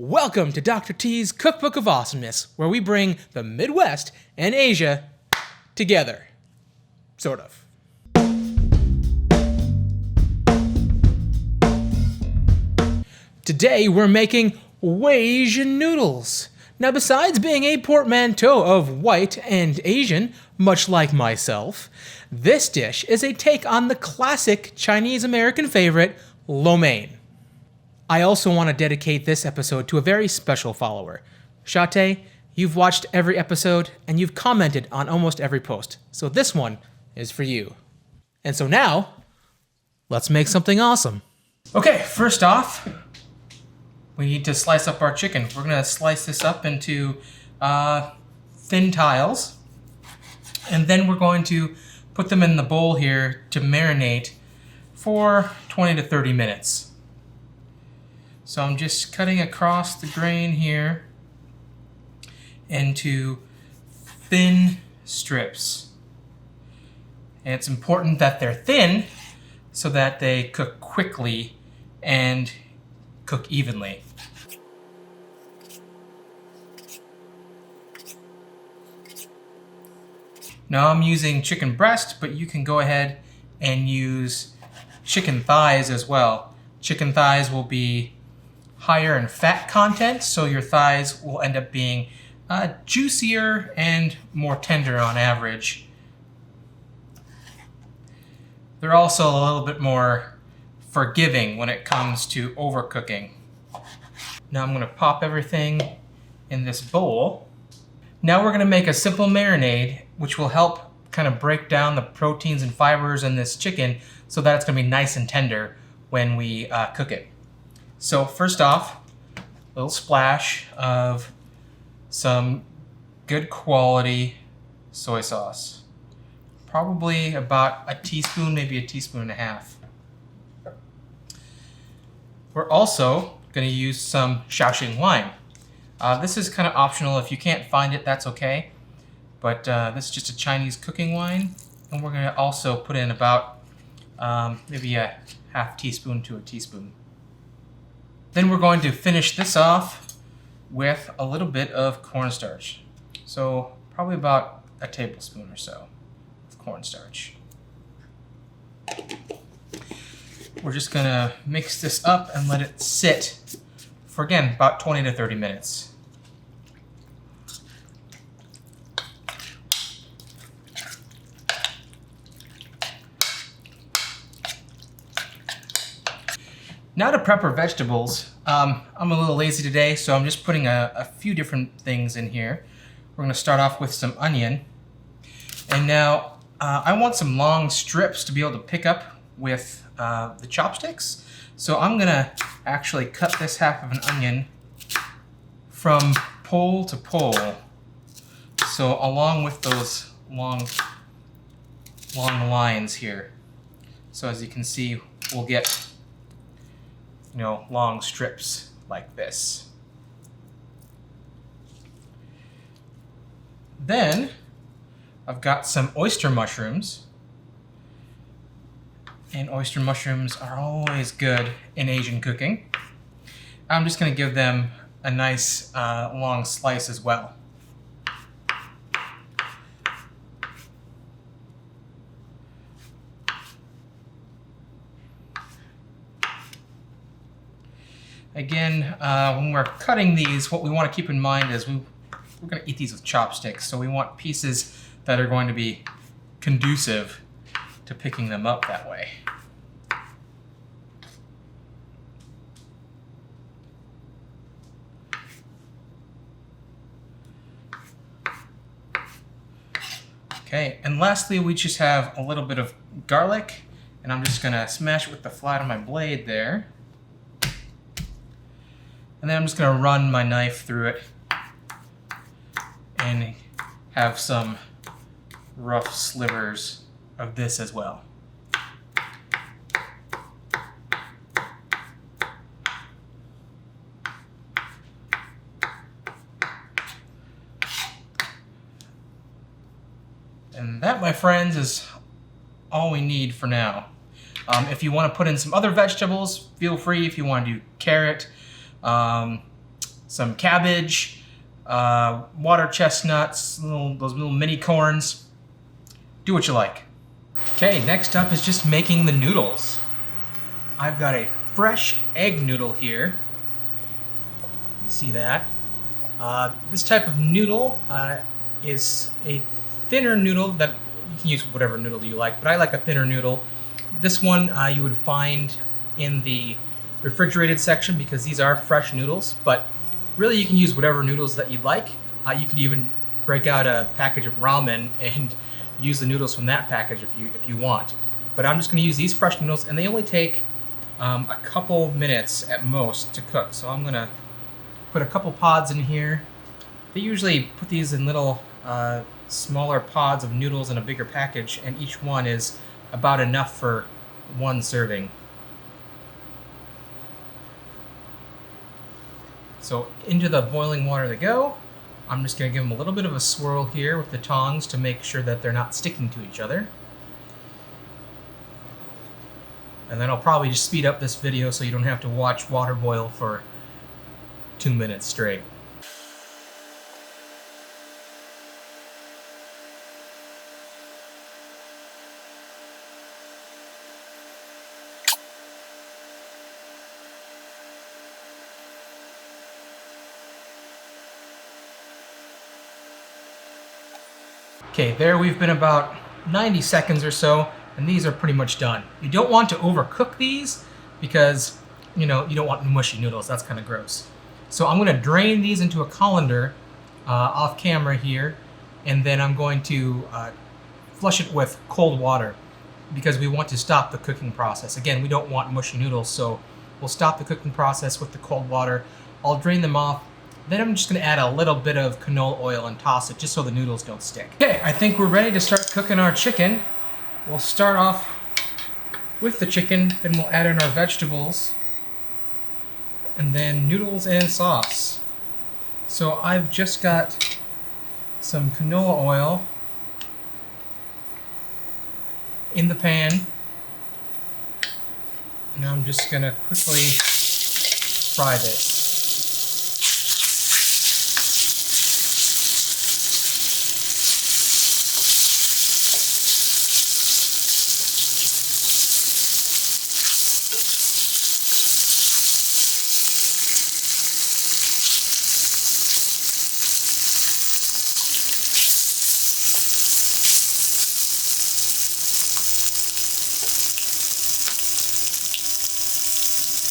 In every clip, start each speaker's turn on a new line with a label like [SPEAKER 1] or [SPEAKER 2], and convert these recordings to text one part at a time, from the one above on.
[SPEAKER 1] Welcome to Dr. T's Cookbook of Awesomeness, where we bring the Midwest and Asia together. Sort of. Today we're making WASIAN noodles. Now, besides being a portmanteau of white and Asian, much like myself, this dish is a take on the classic Chinese-American favorite, lo mein. I also want to dedicate this episode to a very special follower. Shate, you've watched every episode and you've commented on almost every post, so this one is for you. And so now, let's make something awesome. Okay, first off, we need to slice up our chicken. We're going to slice this up into thin tiles, and then we're going to put them in the bowl here to marinate for 20 to 30 minutes. So I'm just cutting across the grain here into thin strips. And it's important that they're thin so that they cook quickly and cook evenly. Now I'm using chicken breast, but you can go ahead and use chicken thighs as well. Chicken thighs will be higher in fat content, so your thighs will end up being juicier and more tender on average. They're also a little bit more forgiving when it comes to overcooking. Now I'm going to pop everything in this bowl. Now we're going to make a simple marinade, which will help kind of break down the proteins and fibers in this chicken so that it's going to be nice and tender when we cook it. So first off, a little splash of some good quality soy sauce. Probably about a teaspoon, maybe a teaspoon and a half. We're also going to use some Shaoxing wine. This is kind of optional. If you can't find it, that's okay. But this is just a Chinese cooking wine. And we're going to also put in about maybe a half teaspoon to a teaspoon. Then we're going to finish this off with a little bit of cornstarch. So probably about a tablespoon or so of cornstarch. We're just going to mix this up and let it sit for, again, about 20 to 30 minutes. Now to prep our vegetables. I'm a little lazy today, so I'm just putting a few different things in here. We're going to start off with some onion. And now I want some long strips to be able to pick up with the chopsticks. So I'm going to actually cut this half of an onion from pole to pole. So along with those long lines here. So as you can see, we'll get long strips like this. Then I've got some oyster mushrooms. And oyster mushrooms are always good in Asian cooking. I'm just going to give them a nice long slice as well. Again, when we're cutting these, what we want to keep in mind is we're going to eat these with chopsticks, so we want pieces that are going to be conducive to picking them up that way. Okay, and lastly, we just have a little bit of garlic, and I'm just going to smash it with the flat of my blade there. And then I'm just going to run my knife through it and have some rough slivers of this as well. And that, my friends, is all we need for now. If you want to put in some other vegetables, feel free. If you want to do carrot, some cabbage, water chestnuts, those little mini corns. Do what you like. Okay, next up is just making the noodles. I've got a fresh egg noodle here. You can see that. This type of noodle is a thinner noodle that you can use whatever noodle you like, but I like a thinner noodle. This one you would find in the refrigerated section because these are fresh noodles, but really you can use whatever noodles that you'd like. You could even break out a package of ramen and use the noodles from that package if you want. But I'm just going to use these fresh noodles, and they only take a couple minutes at most to cook. So I'm going to put a couple pods in here. They usually put these in little smaller pods of noodles in a bigger package, and each one is about enough for one serving. So into the boiling water they go. I'm just going to give them a little bit of a swirl here with the tongs to make sure that they're not sticking to each other. And then I'll probably just speed up this video so you don't have to watch water boil for 2 minutes straight. Okay, there we've been about 90 seconds or so, and these are pretty much done. You don't want to overcook these because, you don't want mushy noodles. That's kind of gross. So I'm going to drain these into a colander off camera here, and then I'm going to flush it with cold water because we want to stop the cooking process. Again, we don't want mushy noodles, so we'll stop the cooking process with the cold water. I'll drain them off. Then I'm just going to add a little bit of canola oil and toss it just so the noodles don't stick. Okay, I think we're ready to start cooking our chicken. We'll start off with the chicken, then we'll add in our vegetables, and then noodles and sauce. So I've just got some canola oil in the pan, and I'm just going to quickly fry this.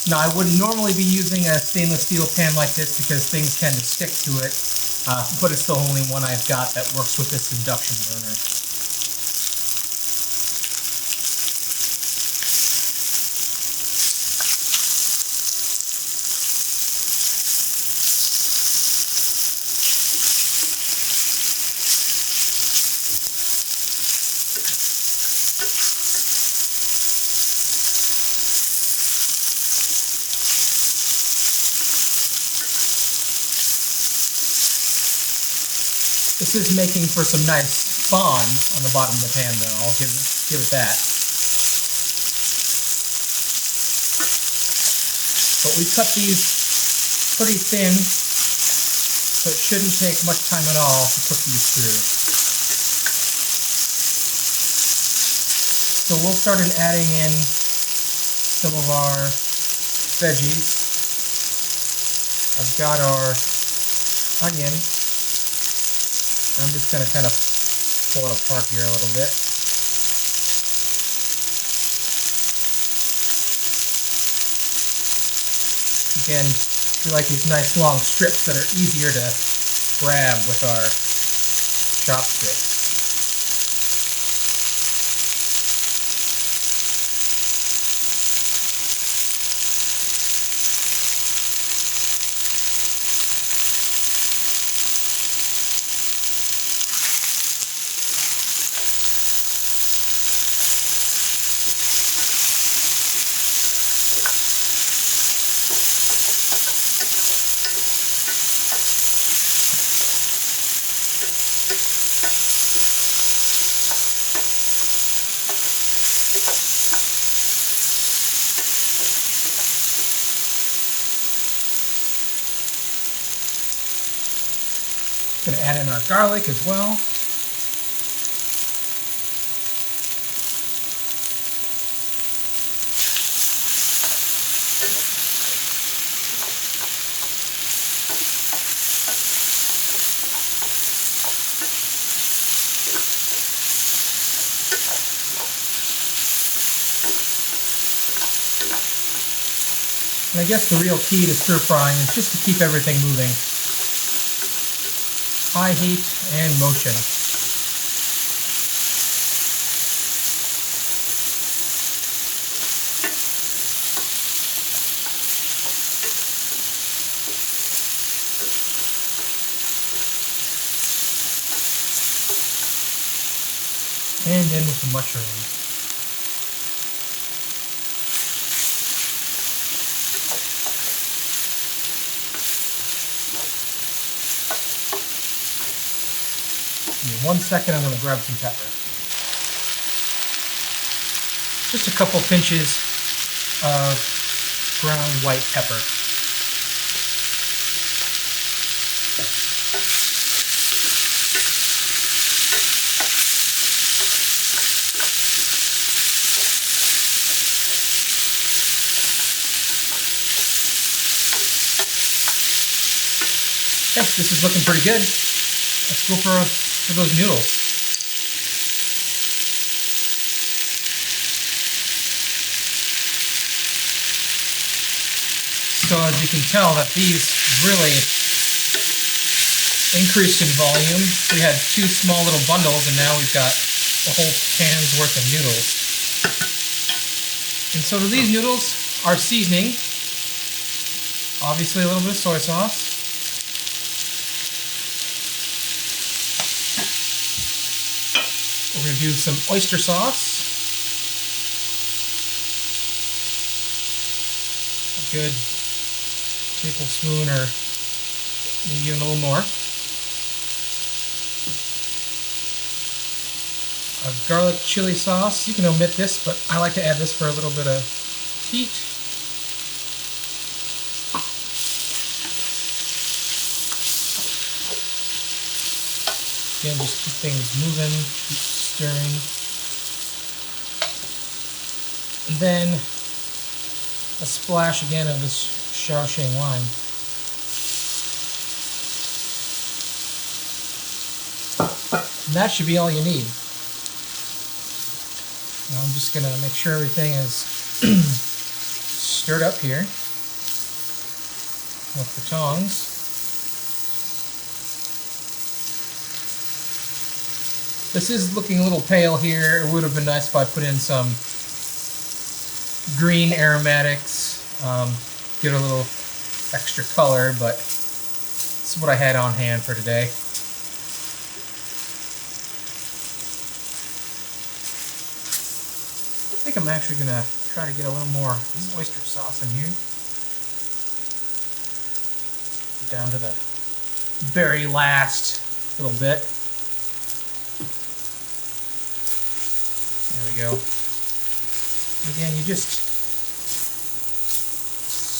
[SPEAKER 1] Now, I wouldn't normally be using a stainless steel pan like this because things tend to stick to it, but it's the only one I've got that works with this induction burner. This is making for some nice bond on the bottom of the pan, though. I'll give it that. But we cut these pretty thin, so it shouldn't take much time at all to cook these through. So we'll start adding in some of our veggies. I've got our onion. I'm just going to kind of pull it apart here a little bit. Again, we like these nice long strips that are easier to grab with our chopsticks. Gonna add in our garlic as well. And I guess the real key to stir frying is just to keep everything moving. High heat and motion. And then with the mushrooms. In 1 second, I'm going to grab some pepper. Just a couple pinches of ground white pepper. Okay, this is looking pretty good. Let's go for those noodles. So as you can tell that these really increased in volume. We had 2 small little bundles and now we've got a whole pan's worth of noodles. And so to these noodles, our seasoning, obviously a little bit of soy sauce. We're going to do some oyster sauce. A good tablespoon or maybe even a little more. A garlic chili sauce. You can omit this, but I like to add this for a little bit of heat. Again, just keep things moving, keep stirring. And then a splash again of this Shaoxing lime. And that should be all you need. Now I'm just going to make sure everything is stirred up here with the tongs. This is looking a little pale here. It would have been nice if I put in some green aromatics, give it a little extra color, but this is what I had on hand for today. I think I'm actually going to try to get a little more oyster sauce in here. Down to the very last little bit. There we go. Again, you just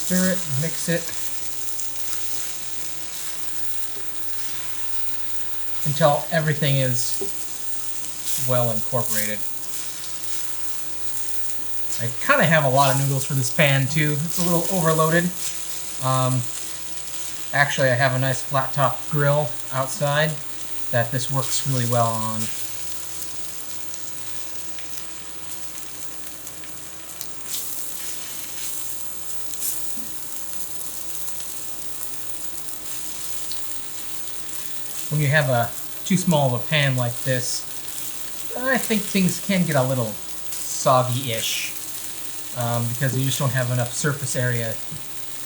[SPEAKER 1] stir it, mix it until everything is well incorporated. I kind of have a lot of noodles for this pan too. It's a little overloaded. Actually, I have a nice flat top grill outside that this works really well on. When you have too small of a pan like this, I think things can get a little soggy-ish because you just don't have enough surface area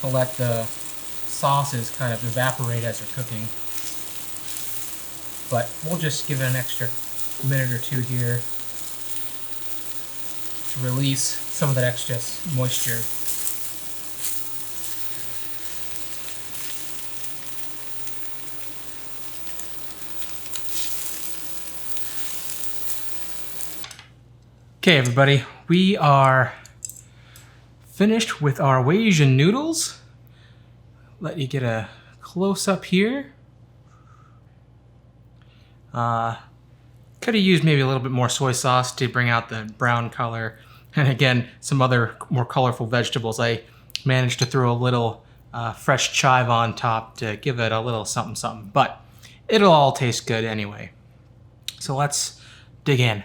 [SPEAKER 1] to let the sauces kind of evaporate as they're cooking. But we'll just give it an extra minute or two here to release some of that extra moisture. Okay, everybody, we are finished with our WASIAN noodles. Let you get a close-up here. Could have used maybe a little bit more soy sauce to bring out the brown color. And again, some other more colorful vegetables. I managed to throw a little fresh chive on top to give it a little something something. But it'll all taste good anyway. So let's dig in.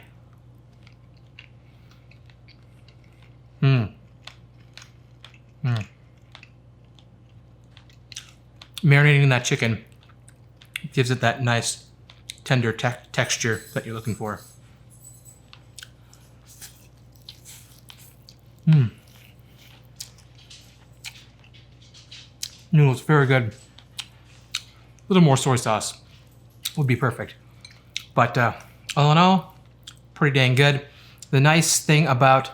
[SPEAKER 1] Marinating that chicken gives it that nice tender texture that you're looking for. Noodles, very good. A little more soy sauce would be perfect. But all in all, pretty dang good. The nice thing about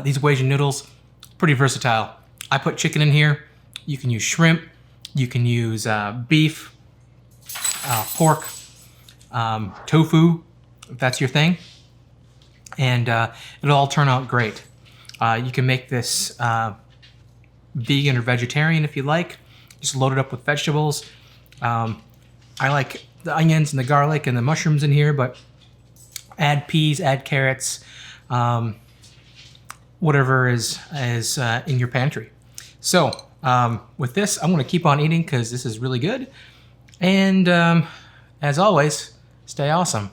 [SPEAKER 1] these WASIAN noodles, pretty versatile. I put chicken in here. You can use shrimp. You can use beef, pork, tofu, if that's your thing. And it'll all turn out great. You can make this vegan or vegetarian if you like. Just load it up with vegetables. I like the onions and the garlic and the mushrooms in here, but add peas, add carrots, whatever is in your pantry. So with this, I'm going to keep on eating because this is really good. And as always, stay awesome.